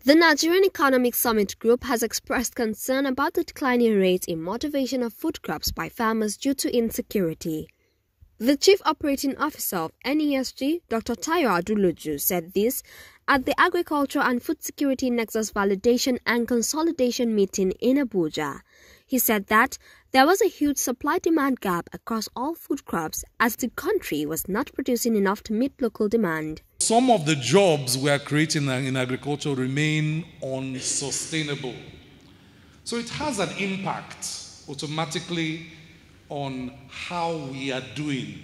The Nigerian Economic Summit Group has expressed concern about the declining rates in motivation of food crops by farmers due to insecurity. The Chief Operating Officer of NESG, Dr. Tayo Aduloju, said this at the Agriculture and Food Security Nexus Validation and Consolidation meeting in Abuja. He said that there was a huge supply-demand gap across all food crops as the country was not producing enough to meet local demand. Some of the jobs we are creating in agriculture remain unsustainable. So it has an impact automatically on how we are doing.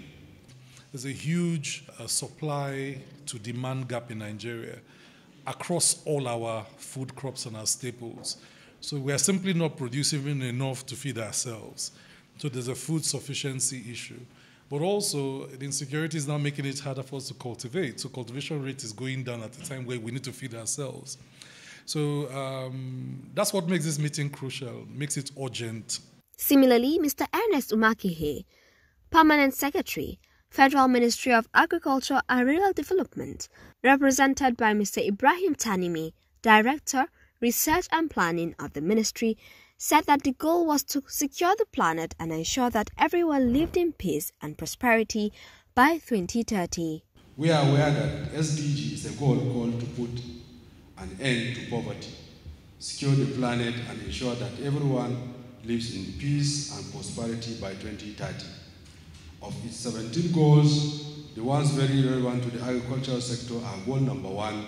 There's a huge supply to demand gap in Nigeria across all our food crops and our staples. So we are simply not producing enough to feed ourselves. So there's a food sufficiency issue. But also, the insecurity is now making it harder for us to cultivate. So cultivation rate is going down at a time where we need to feed ourselves. So that's what makes this meeting crucial, makes it urgent. Similarly, Mr. Ernest Umakihe, Permanent Secretary, Federal Ministry of Agriculture and Rural Development, represented by Mr. Ibrahim Tanimi, Director, Research and Planning of the Ministry, said that the goal was to secure the planet and ensure that everyone lived in peace and prosperity by 2030. We are aware that SDG is a goal called to put an end to poverty, secure the planet and ensure that everyone lives in peace and prosperity by 2030. Of its 17 goals, the ones very relevant to the agricultural sector are goal number 1,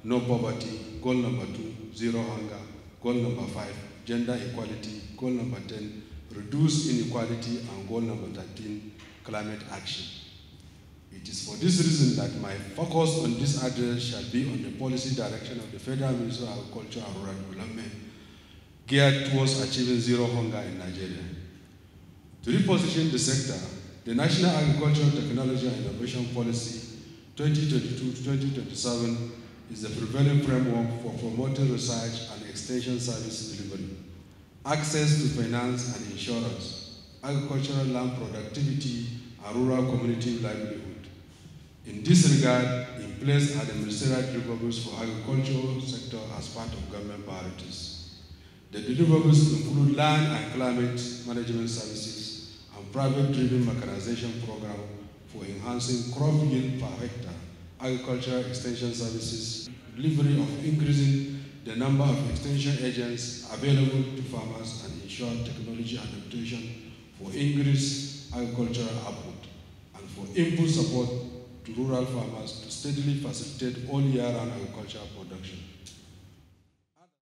no poverty, goal number 2, zero hunger, goal number 5, gender equality, goal number 10, reduce inequality, and goal number 13, climate action. It is for this reason that my focus on this address shall be on the policy direction of the Federal Ministry of Agriculture and Rural Development, geared towards achieving zero hunger in Nigeria. To reposition the sector, the National Agricultural Technology and Innovation Policy 2022-2027 is the prevailing framework for promoting research and extension service delivery, access to finance and insurance, agricultural land productivity, and rural community livelihood. In this regard, in place are the ministerial deliverables for agricultural sector as part of government priorities. The deliverables include land and climate management services and private-driven mechanization program for enhancing crop yield per hectare, agricultural extension services, delivery of increasing the number of extension agents available to farmers and ensure technology adaptation for increased agricultural output, and for input support to rural farmers to steadily facilitate all year-round agricultural production.